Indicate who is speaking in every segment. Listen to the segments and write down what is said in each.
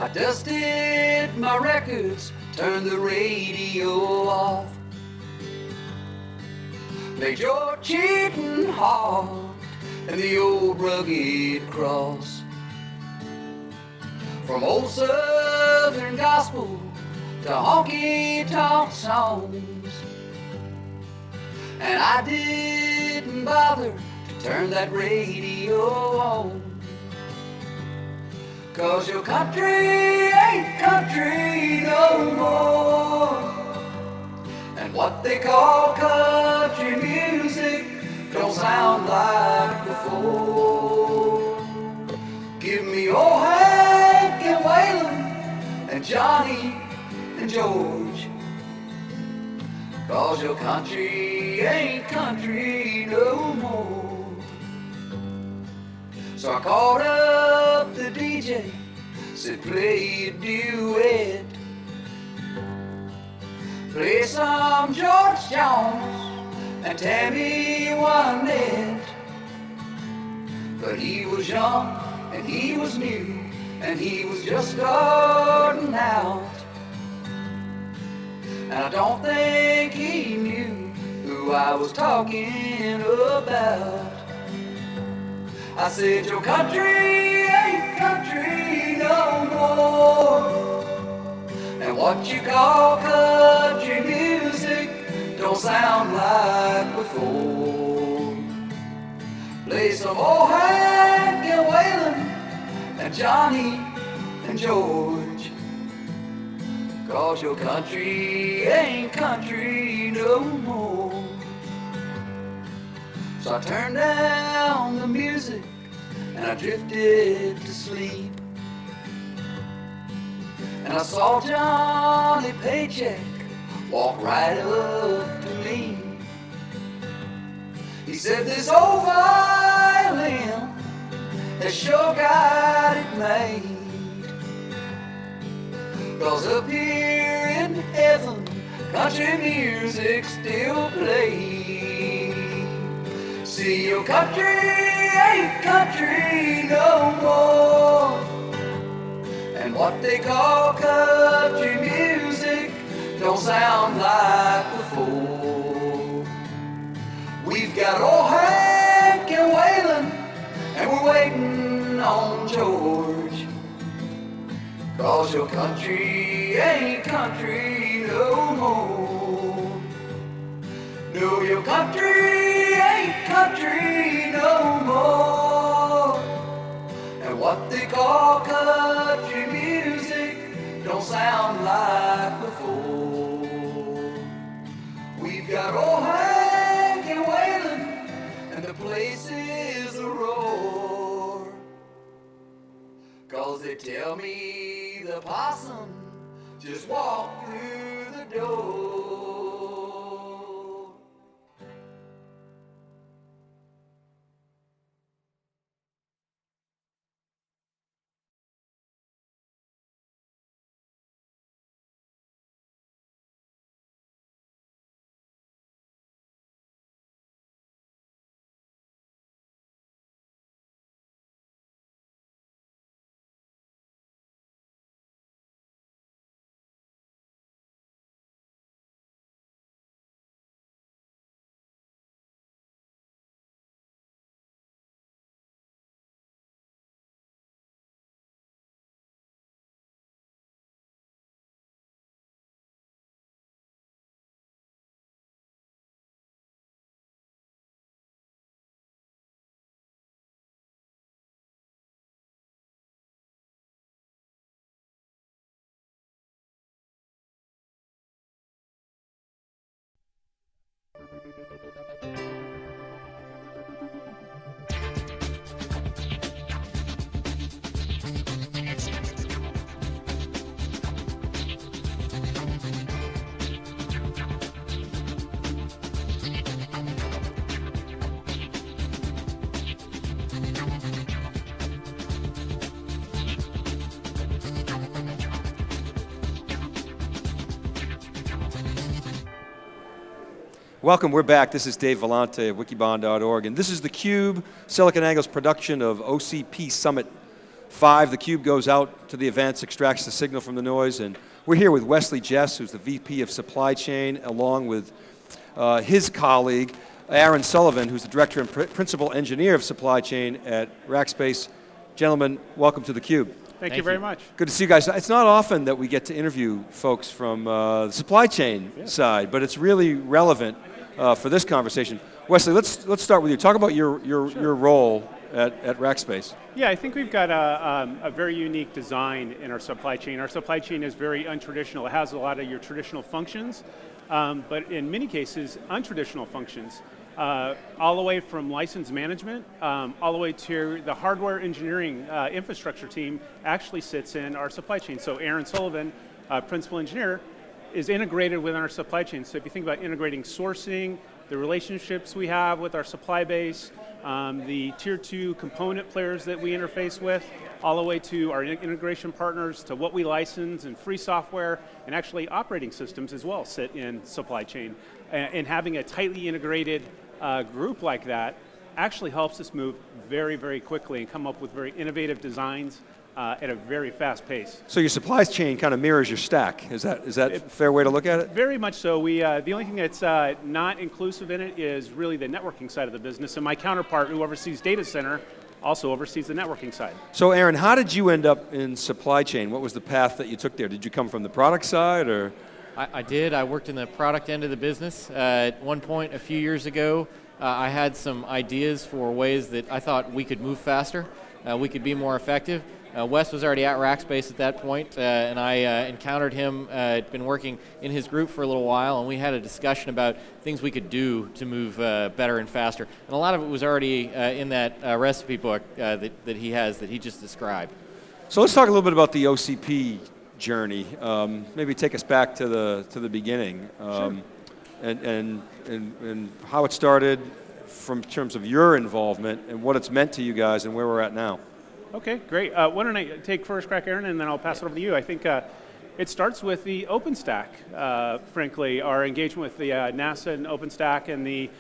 Speaker 1: I dusted my records, turned the radio off, played your cheating heart and the old rugged cross. From old Southern gospel to honky-tonk songs. And I didn't bother to turn that radio on, 'cause your country ain't country no more. And what they call country music don't sound like before. Give me old Hank and Waylon and Johnny and George, 'cause your country ain't country no more. So I called up the DJ, said play a duet, play some George Jones and Tammy Wynette. But he was young and he was new and he was just starting out, and I don't think he knew who I was talking about. I said, your country ain't country no more, and what you call country music don't sound like before. Play some old Hank and Waylon and Johnny and George, 'cause your country ain't country no more. So I turned down the music and I drifted to sleep, and I saw Johnny Paycheck walk right up to me. He said, this old violin has sure got it made, 'cause up here in heaven country music still plays. See, your country ain't country no more, and what they call country music don't sound like before. We've got old Hank and Waylon, and we're waiting on George, 'cause your country ain't country no more. No, your country ain't country no more, and what they call country music don't sound like before. We've got old Hank and Waylon, and the place is a roar, 'cause they tell me the possum just walked through the door.
Speaker 2: Welcome, we're back. This is Dave Vellante of Wikibon.org, and this is theCUBE, SiliconANGLE's production of OCP Summit 5, the cube goes out to the events, extracts the signal from the noise, and we're here with Wesley Jess, who's the VP of Supply Chain, along with his colleague, Aaron Sullivan, who's the Director and Principal Engineer of Supply Chain at Rackspace. Gentlemen, welcome to theCUBE.
Speaker 3: Thank you very much.
Speaker 2: Good to see you guys. It's not often that we get to interview folks from the supply chain side, but it's really relevant for this conversation. Wesley, let's start with you. Talk about your role at Rackspace.
Speaker 3: Yeah, I think we've got a very unique design in our supply chain. Our supply chain is very untraditional. It has a lot of your traditional functions, but in many cases, untraditional functions. All the way from license management, all the way to the hardware engineering infrastructure team actually sits in our supply chain. So Aaron Sullivan, principal engineer, is integrated within our supply chain. So if you think about integrating sourcing, the relationships we have with our supply base, the tier 2 component players that we interface with, all the way to our integration partners, to what we license and free software, and actually operating systems as well sit in supply chain. And having a tightly integrated group like that actually helps us move very, very quickly and come up with very innovative designs at a very fast pace.
Speaker 2: So your supply chain kind of mirrors your stack. Is that a fair way to look at it?
Speaker 3: Very much so. We the only thing that's not inclusive in it is really the networking side of the business, and my counterpart who oversees data center also oversees the networking side.
Speaker 2: So Aaron, how did you end up in supply chain? What was the path that you took there? Did you come from the product side, or?
Speaker 4: I did. I worked in the product end of the business. At one point a few years ago, I had some ideas for ways that I thought we could move faster, we could be more effective. Wes was already at Rackspace at that point, and I encountered him. I'd been working in his group for a little while, and we had a discussion about things we could do to move better and faster. And a lot of it was already in that recipe book that he has, that he just described.
Speaker 2: So let's talk a little bit about the OCP journey. Maybe take us back to the beginning,
Speaker 3: Sure.
Speaker 2: and how it started from terms of your involvement and what it's meant to you guys and where we're at now.
Speaker 3: Okay, great. Why don't I take first crack, Aaron, and then I'll pass it over to you. I think it starts with the OpenStack, frankly, our engagement with the NASA and OpenStack and the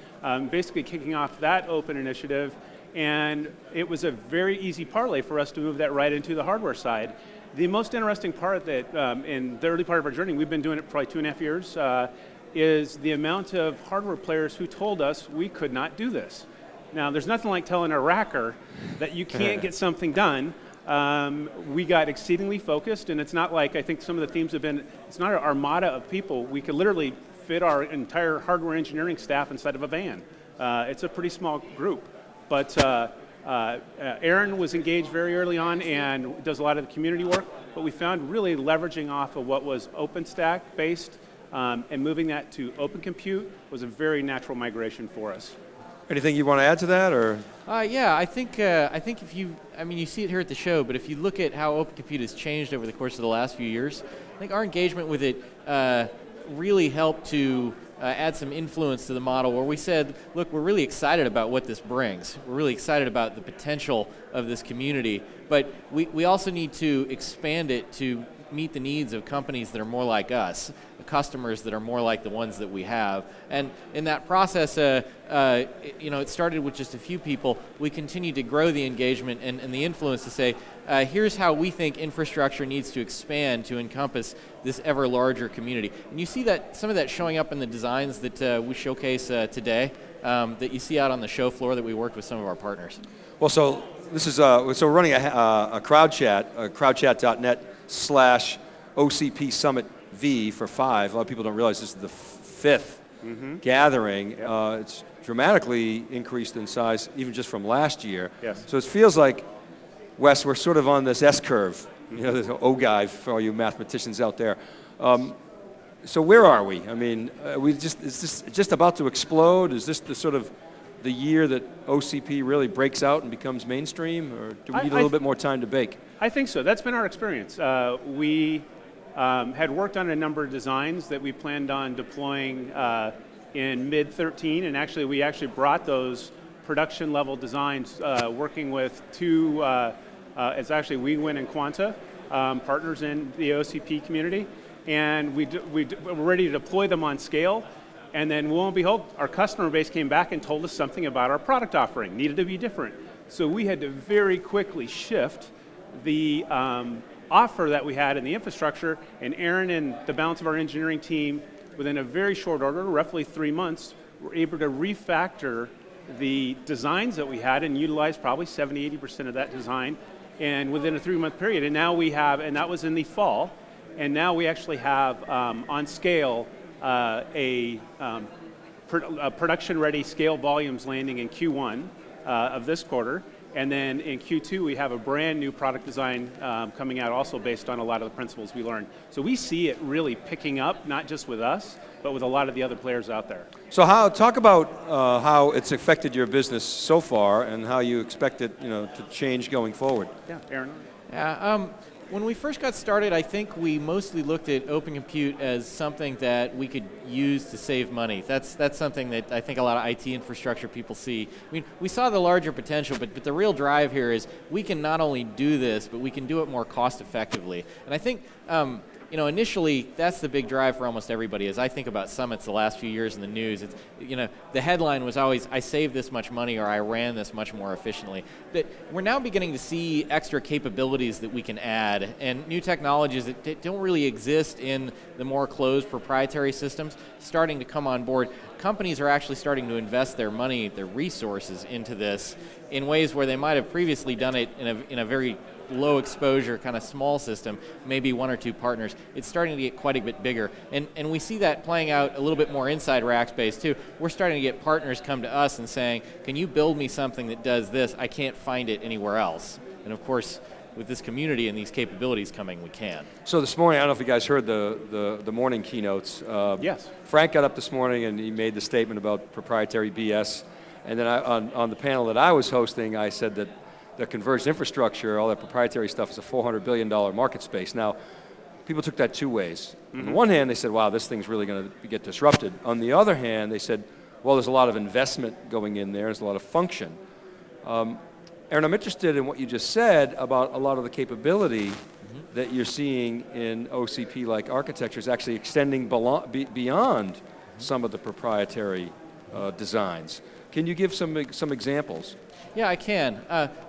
Speaker 3: basically kicking off that open initiative. And it was a very easy parlay for us to move that right into the hardware side. The most interesting part that in the early part of our journey, we've been doing it for probably 2.5 years, is the amount of hardware players who told us we could not do this. Now, there's nothing like telling a racker that you can't get something done. We got exceedingly focused, and it's not like, I think some of the themes have been, it's not an armada of people. We could literally fit our entire hardware engineering staff inside of a van. It's a pretty small group. But Aaron was engaged very early on and does a lot of the community work, but we found really leveraging off of what was OpenStack based and moving that to Open Compute was a very natural migration for us.
Speaker 2: Anything you want to add to that, or?
Speaker 4: Yeah, I think if you see it here at the show, but if you look at how Open Compute has changed over the course of the last few years, I think our engagement with it really helped to add some influence to the model where we said, look, we're really excited about what this brings. We're really excited about the potential of this community, but we also need to expand it to meet the needs of companies that are more like us, customers that are more like the ones that we have. And in that process, it started with just a few people. We continued to grow the engagement and the influence to say, here's how we think infrastructure needs to expand to encompass this ever larger community. And you see that some of that showing up in the designs that we showcase today, that you see out on the show floor that we worked with some of our partners.
Speaker 2: Well, so this is we're running a crowd chat, crowdchat.net/OCP Summit V for 5. A lot of people don't realize this is the 5th gathering.
Speaker 3: Yep.
Speaker 2: It's dramatically increased in size, even just from last year.
Speaker 3: Yes.
Speaker 2: So it feels like, Wes, we're sort of on this S-curve. You know, there's an O-guy for all you mathematicians out there. So where are we? I mean, is this just about to explode? Is this the sort of the year that OCP really breaks out and becomes mainstream, or do we need a little bit more time to bake?
Speaker 3: I think so. That's been our experience. We had worked on a number of designs that we planned on deploying in mid-13, and we actually brought those production level designs working with two, it's actually WeWin and Quanta, partners in the OCP community, and we were ready to deploy them on scale. And then, lo and behold, our customer base came back and told us something about our product offering, needed to be different. So we had to very quickly shift the offer that we had in the infrastructure, and Aaron and the balance of our engineering team, within a very short order, roughly 3 months, were able to refactor the designs that we had and utilize probably 70-80% of that design, and within a 3-month period. And now we have, and that was in the fall, and now we actually have on scale a production-ready scale volumes landing in Q1 of this quarter. And then in Q2, we have a brand new product design coming out also based on a lot of the principles we learned. So we see it really picking up, not just with us, but with a lot of the other players out there.
Speaker 2: So talk about how it's affected your business so far and how you expect it to change going forward.
Speaker 3: Yeah, Aaron?
Speaker 4: Yeah, when we first got started, I think we mostly looked at Open Compute as something that we could use to save money. That's something that I think a lot of IT infrastructure people see. I mean, we saw the larger potential, but the real drive here is we can not only do this, but we can do it more cost effectively. And I think initially that's the big drive for almost everybody. As I think about summits the last few years in the news, it's, the headline was always, I saved this much money or I ran this much more efficiently. But we're now beginning to see extra capabilities that we can add and new technologies that don't really exist in the more closed proprietary systems starting to come on board. Companies are actually starting to invest their money, their resources into this in ways where they might have previously done it in a very low exposure, kind of small system, maybe 1 or 2 partners. It's starting to get quite a bit bigger. And we see that playing out a little bit more inside Rackspace too. We're starting to get partners come to us and saying, can you build me something that does this? I can't find it anywhere else. And of course, with this community and these capabilities coming, we can.
Speaker 2: So this morning, I don't know if you guys heard the morning keynotes.
Speaker 3: Yes.
Speaker 2: Frank got up this morning and he made the statement about proprietary BS. And then on the panel that I was hosting, I said that the converged infrastructure, all that proprietary stuff, is a $400 billion market space. Now, people took that 2 ways. On the one hand, they said, wow, this thing's really going to get disrupted. On the other hand, they said, well, there's a lot of investment going in there, there's a lot of function. Aaron, I'm interested in what you just said about a lot of the capability that you're seeing in OCP-like architectures actually extending beyond some of the proprietary designs. Can you give some examples?
Speaker 4: Yeah, I can.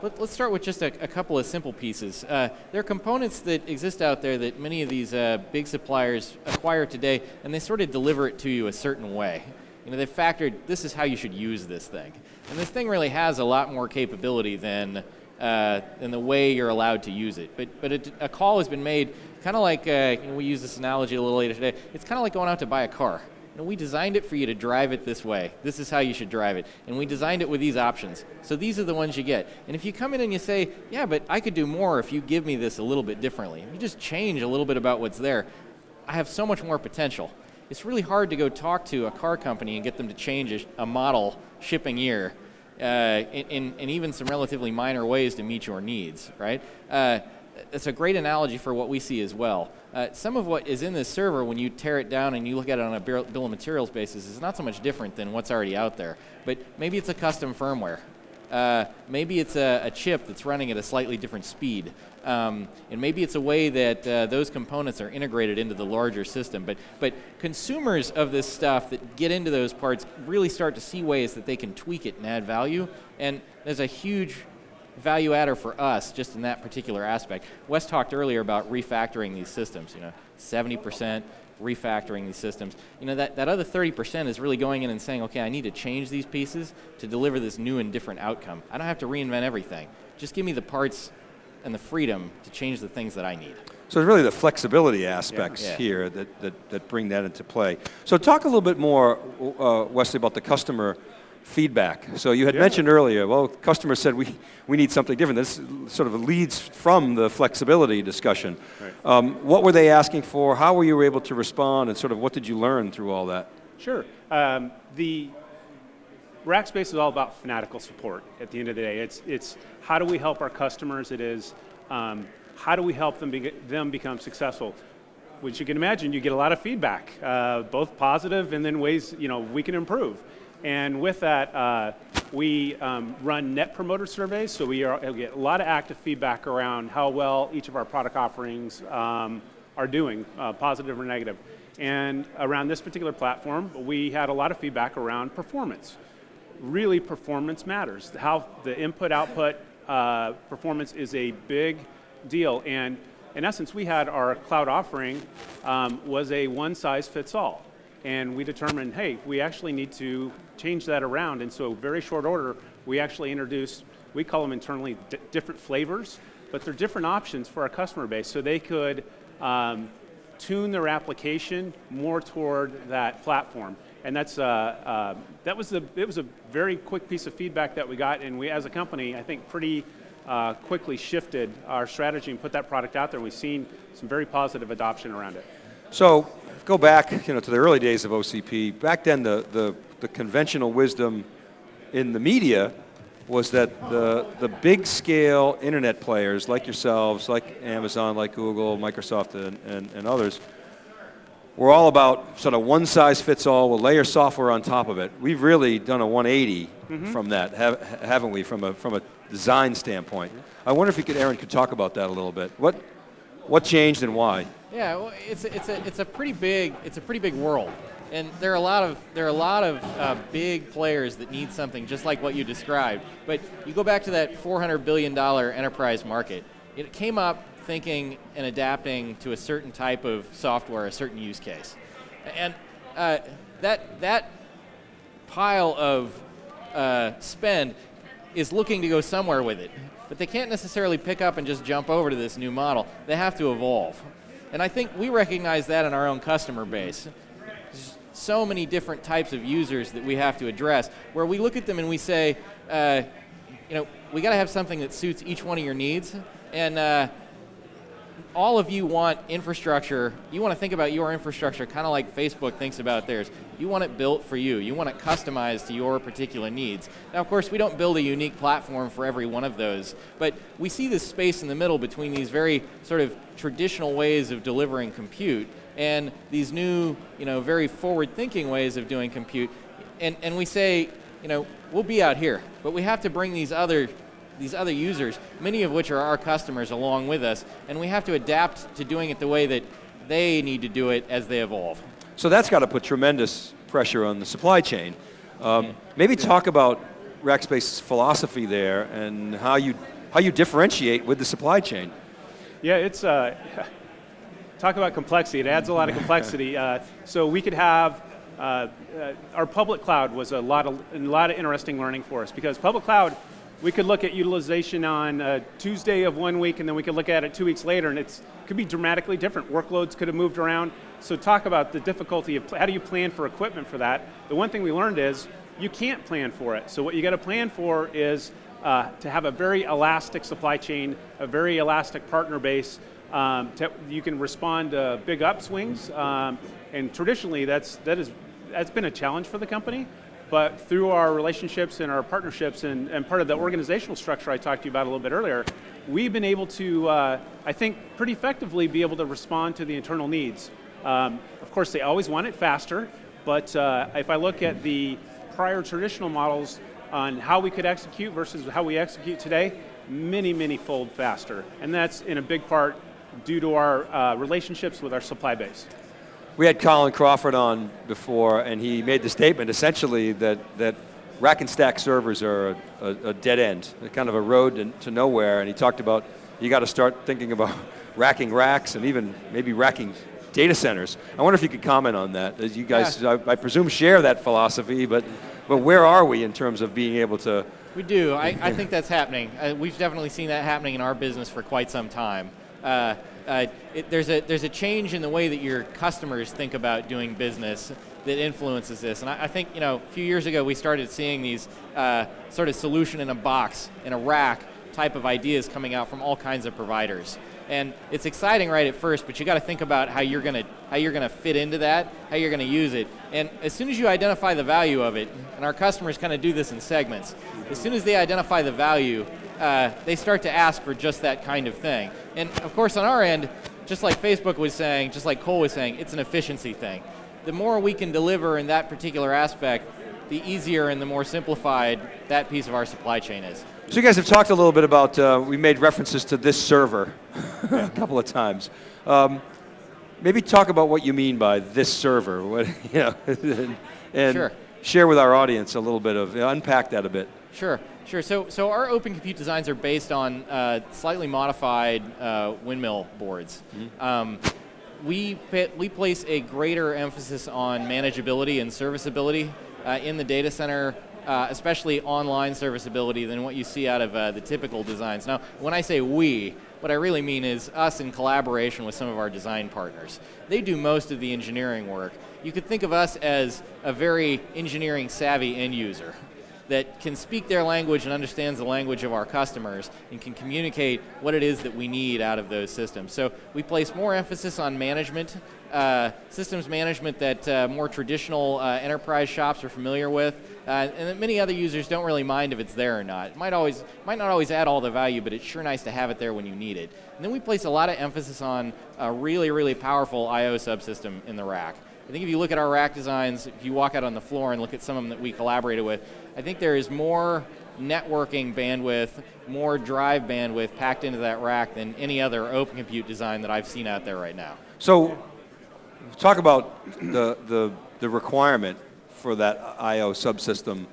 Speaker 4: Let's start with just a couple of simple pieces. There are components that exist out there that many of these big suppliers acquire today, and they sort of deliver it to you a certain way. They've factored, this is how you should use this thing. And this thing really has a lot more capability than the way you're allowed to use it. But a call has been made, kind of like, we use this analogy a little later today, it's kind of like going out to buy a car. We designed it for you to drive it this way. This is how you should drive it. And we designed it with these options. So these are the ones you get. And if you come in and you say, yeah, but I could do more if you give me this a little bit differently. If you just change a little bit about what's there, I have so much more potential. It's really hard to go talk to a car company and get them to change a model shipping year in even some relatively minor ways to meet your needs, right? It's a great analogy for what we see as well. Some of what is in this server, when you tear it down and you look at it on a bill of materials basis, is not so much different than what's already out there. But maybe it's a custom firmware. Maybe it's a chip that's running at a slightly different speed. And maybe it's a way that those components are integrated into the larger system. But consumers of this stuff that get into those parts really start to see ways that they can tweak it and add value. And there's a huge value adder for us just in that particular aspect. Wes talked earlier about refactoring these systems, 70% refactoring these systems. That other 30% is really going in and saying, okay, I need to change these pieces to deliver this new and different outcome. I don't have to reinvent everything. Just give me the parts and the freedom to change the things that I need.
Speaker 2: So it's really the flexibility aspects here that bring that into play. So talk a little bit more, Wesley, about the customer feedback. So you had mentioned earlier, well, customers said we need something different. This sort of leads from the flexibility discussion. Right. What were they asking for? How were you able to respond? And sort of what did you learn through all that?
Speaker 3: Sure. The Rackspace is all about fanatical support at the end of the day. It's how do we help our customers? It is how do we help them become successful? Which you can imagine, you get a lot of feedback, both positive and then ways we can improve. And with that, we run Net Promoter surveys, so we get a lot of active feedback around how well each of our product offerings are doing, positive or negative. And around this particular platform, we had a lot of feedback around performance. Really, performance matters. How the input-output performance is a big deal. And in essence, we had our cloud offering was a one-size-fits-all. And we determined, hey, we actually need to change that around. And so very short order, we actually introduced, we call them internally different flavors, but they're different options for our customer base. So they could tune their application more toward that platform. And it was a very quick piece of feedback that we got, and we as a company, I think pretty quickly shifted our strategy and put that product out there, and we've seen some very positive adoption around it.
Speaker 2: So go back, to the early days of OCP. Back then, the conventional wisdom in the media was that the big scale internet players like yourselves, like Amazon, like Google, Microsoft, and others, were all about sort of one size fits all. We'll layer software on top of it. We've really done a 180 from that, haven't we? From a design standpoint. I wonder if Aaron could talk about that a little bit. What changed and why?
Speaker 4: Yeah, well, it's a pretty big world, and there are a lot of big players that need something just like what you described. But you go back to that $400 billion enterprise market. It came up thinking and adapting to a certain type of software, a certain use case, and that pile of spend is looking to go somewhere with it. But they can't necessarily pick up and just jump over to this new model. They have to evolve. And I think we recognize that in our own customer base. There's so many different types of users that we have to address, where we look at them and we say, we got to have something that suits each one of your needs. And all of you want infrastructure. You want to think about your infrastructure kind of like Facebook thinks about theirs. You want it built for you. You want it customized to your particular needs. Now, of course, we don't build a unique platform for every one of those, but we see this space in the middle between these very sort of traditional ways of delivering compute and these new, very forward-thinking ways of doing compute. And we say, we'll be out here, but we have to bring these other users, many of which are our customers, along with us, and we have to adapt to doing it the way that they need to do it as they evolve.
Speaker 2: So that's got to put tremendous pressure on the supply chain. Maybe talk about Rackspace's philosophy there and how you differentiate with the supply chain.
Speaker 3: Yeah, it's talk about complexity. It adds a lot of complexity. So we could have our public cloud was a lot of interesting learning for us, because public cloud, we could look at utilization on Tuesday of 1 week, and then we could look at it 2 weeks later, and it could be dramatically different. Workloads could have moved around. So talk about the difficulty of how do you plan for equipment for that. The one thing we learned is you can't plan for it. So what you got to plan for is to have a very elastic supply chain, a very elastic partner base. You can respond to big upswings, and traditionally that's been a challenge for the company. But through our relationships and our partnerships and part of the organizational structure I talked to you about a little bit earlier, we've been able to, I think, pretty effectively be able to respond to the internal needs. Of course, they always want it faster, but if I look at the prior traditional models on how we could execute versus how we execute today, many fold faster. And that's in a big part due to our relationships with our supply base.
Speaker 2: We had Colin Crawford on before, and he made the statement essentially that rack and stack servers are a dead end, kind of a road to nowhere. And he talked about you got to start thinking about racking racks and even maybe racking data centers. I wonder if you could comment on that. As you guys, yeah. I presume, share that philosophy, but where are we in terms of being able to?
Speaker 4: We do. I think that's happening. We've definitely seen that happening in our business for quite some time. There's a change in the way that your customers think about doing business that influences this. And I think, a few years ago we started seeing these sort of solution in a box, in a rack type of ideas coming out from all kinds of providers. And it's exciting right at first, but you got to think about how you're gonna fit into that, how you're gonna use it. And as soon as you identify the value of it, and our customers kind of do this in segments, as soon as they identify the value, they start to ask for just that kind of thing. And of course on our end, just like Facebook was saying, just like Cole was saying, it's an efficiency thing. The more we can deliver in that particular aspect, the easier and the more simplified that piece of our supply chain is.
Speaker 2: So you guys have talked a little bit about, we made references to this server a couple of times. Maybe talk about what you mean by this server, and
Speaker 4: Sure.
Speaker 2: Share with our audience a little bit of, unpack that a bit.
Speaker 4: Sure. So our open compute designs are based on slightly modified windmill boards. We place a greater emphasis on manageability and serviceability in the data center, especially online serviceability, than what you see out of the typical designs. Now, when I say we, what I really mean is us in collaboration with some of our design partners. They do most of the engineering work. You could think of us as a very engineering savvy end user that can speak their language and understands the language of our customers and can communicate what it is that we need out of those systems. So we place more emphasis on management, systems management that more traditional enterprise shops are familiar with, and that many other users don't really mind if it's there or not. It might not always add all the value, but it's sure nice to have it there when you need it. And then we place a lot of emphasis on a really, really powerful I/O subsystem in the rack. I think if you look at our rack designs, if you walk out on the floor and look at some of them that we collaborated with, I think there is more networking bandwidth, more drive bandwidth packed into that rack than any other open compute design that I've seen out there right now.
Speaker 2: So, talk about the requirement for that I/O subsystem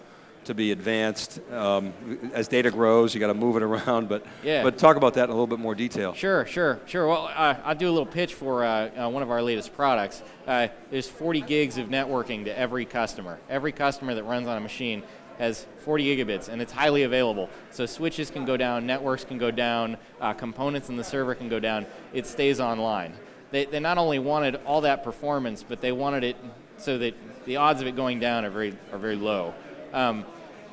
Speaker 2: to be advanced. As data grows, you got to move it around, but talk about that in a little bit more detail.
Speaker 4: Sure. Well, I'll do a little pitch for one of our latest products. There's 40 gigs of networking to every customer. Every customer that runs on a machine has 40 gigabits, and it's highly available. So switches can go down, networks can go down, components in the server can go down. It stays online. They not only wanted all that performance, but they wanted it so that the odds of it going down are very low.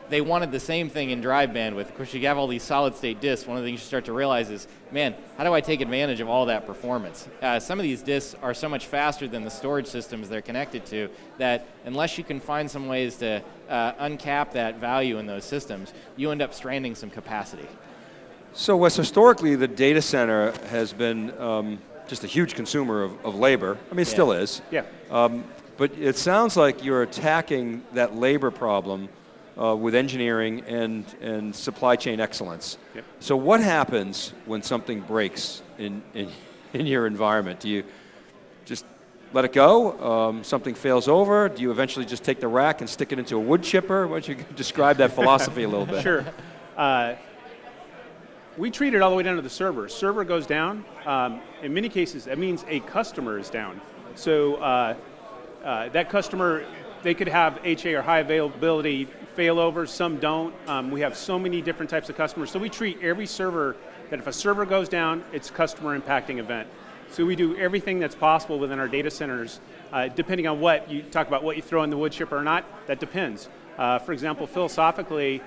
Speaker 4: They wanted the same thing in drive bandwidth. Of course, you have all these solid-state disks. One of the things you start to realize is, man, how do I take advantage of all that performance? Some of these disks are so much faster than the storage systems they're connected to that unless you can find some ways to uncap that value in those systems, you end up stranding some capacity.
Speaker 2: So, Wes, historically, the data center has been just a huge consumer of labor. I mean, it still is.
Speaker 3: Yeah.
Speaker 2: But it sounds like you're attacking that labor problem with engineering and supply chain excellence.
Speaker 3: Yep.
Speaker 2: So what happens when something breaks in your environment? Do you just let it go? Something fails over? Do you eventually just take the rack and stick it into a wood chipper? Why don't you describe that philosophy a little bit?
Speaker 3: Sure. We treat it all the way down to the server. Server goes down. In many cases, that means a customer is down. So that customer, they could have HA or high availability failovers, some don't. We have so many different types of customers. So we treat every server that if a server goes down, it's a customer impacting event. So we do everything that's possible within our data centers, depending on what you talk about, what you throw in the wood chipper or not, that depends. For example, philosophically,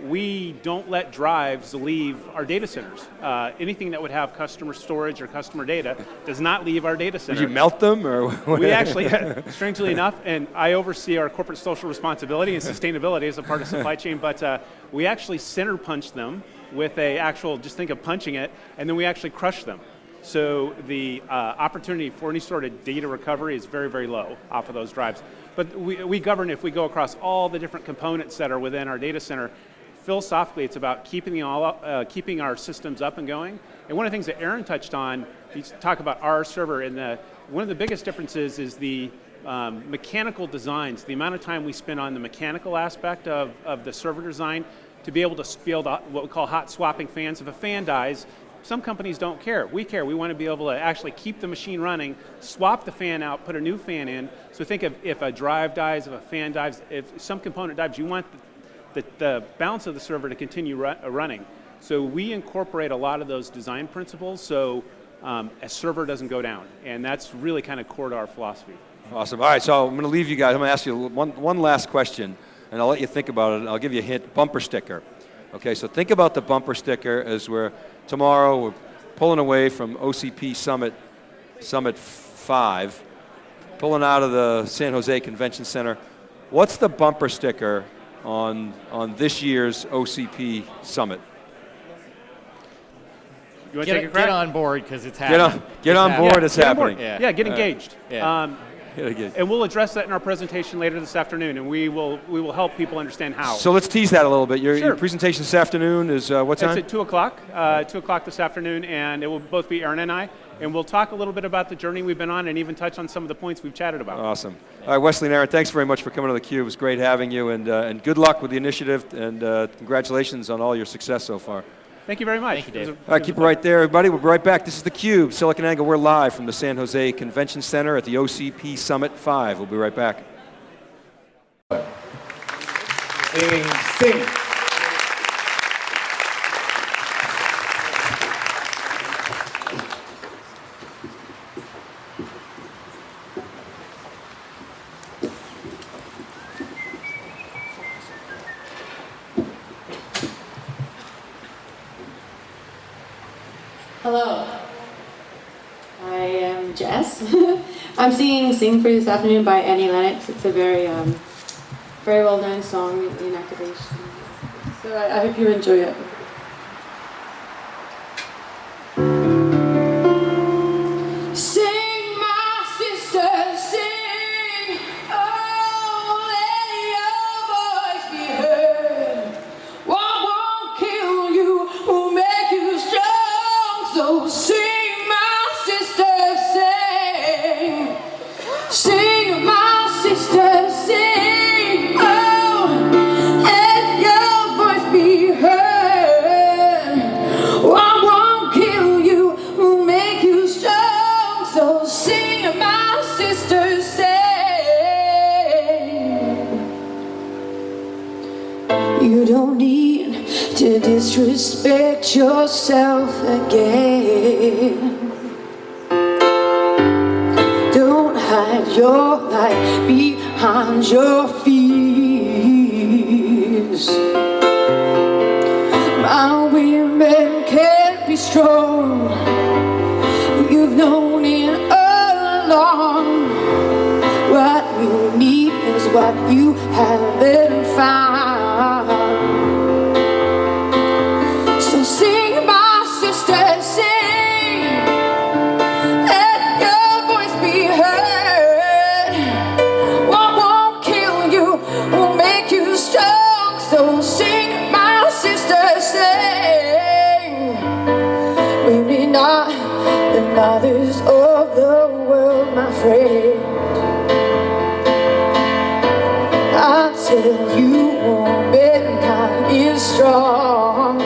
Speaker 3: we don't let drives leave our data centers. Anything that would have customer storage or customer data does not leave our data center.
Speaker 2: Would you melt them? Or
Speaker 3: we actually, strangely enough, and I oversee our corporate social responsibility and sustainability as a part of supply chain, but we actually center punch them with a actual, just think of punching it, and then we actually crush them. So the opportunity for any sort of data recovery is very, very low off of those drives. But we govern if we go across all the different components that are within our data center. Philosophically, it's about keeping our systems up and going. And one of the things that Aaron touched on, you talk about our server, and one of the biggest differences is the mechanical designs, the amount of time we spend on the mechanical aspect of the server design to be able to field what we call hot swapping fans. If a fan dies, some companies don't care. We care. We want to be able to actually keep the machine running, swap the fan out, put a new fan in. So think of if a drive dies, if a fan dies, if some component dies, you want the balance of the server to continue running. So we incorporate a lot of those design principles so a server doesn't go down. And that's really kind of core to our philosophy.
Speaker 2: Awesome. All right, so I'm going to leave you guys. I'm going to ask you one last question, and I'll let you think about it, and I'll give you a hint. Bumper sticker. Okay, so think about the bumper sticker as tomorrow we're pulling away from OCP Summit 5, pulling out of the San Jose Convention Center. What's the bumper sticker on this year's OCP Summit?
Speaker 3: You want to take a crack?
Speaker 4: Get on board because it's happening.
Speaker 2: Get on board, it's happening.
Speaker 3: Yeah, get engaged.
Speaker 4: Yeah.
Speaker 2: Again.
Speaker 3: And we'll address that in our presentation later this afternoon, and we will help people understand how.
Speaker 2: So let's tease that a little bit. Your
Speaker 3: Sure.
Speaker 2: presentation this afternoon is what time?
Speaker 3: It's at 2 o'clock, 2 o'clock this afternoon, and it will both be Aaron and I, and we'll talk a little bit about the journey we've been on and even touch on some of the points we've chatted about.
Speaker 2: Awesome. All right, Wesley and Aaron, thanks very much for coming to theCUBE. It was great having you, and good luck with the initiative, and congratulations on all your success so far.
Speaker 3: Thank you very much.
Speaker 4: Thank you, Dave.
Speaker 2: All right, keep it right there, everybody. We'll be right back. This is theCUBE, SiliconANGLE. We're live from the San Jose Convention Center at the OCP Summit 5. We'll be right back.
Speaker 1: Sing.
Speaker 5: Hello, I am Jess. I'm singing Sing for You this afternoon by Annie Lennox. It's a very well-known song in activation. So I hope you enjoy it. Sing, my sister, sing. Oh, let your voice be heard. What won't kill you will make you strong. So sing, my sister, sing. Sing, my sister, sing. Oh, let your voice be heard. What won't kill you will make you strong. So sing, my sister, sing. You don't need to disrespect yourself again. Don't hide your light behind your fears. My women can't be strong. You've known it all along. What you need is what you haven't found. So sing, my sister, sing. Let your voice be heard. What won't kill you will make you strong. So sing, my sister, sing. We may not the mothers of the world, my friend. I tell you, womankind is strong.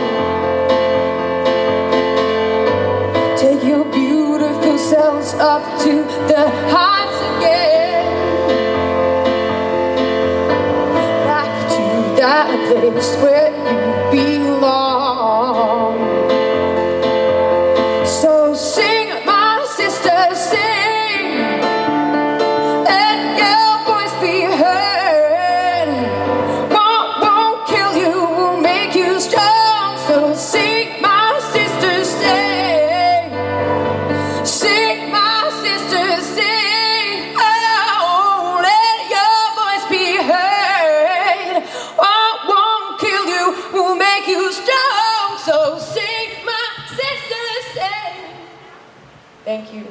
Speaker 5: Take your beautiful selves up to the heights again. Back to that place where you belong. So sing, my sister, sing. Let your voice be heard. What won't kill you will make you strong. So sing, my sister, sing. Sing, my sister, sing. Oh, let your voice be heard. What won't kill you will make you strong. So sing, my sister, sing. Thank you.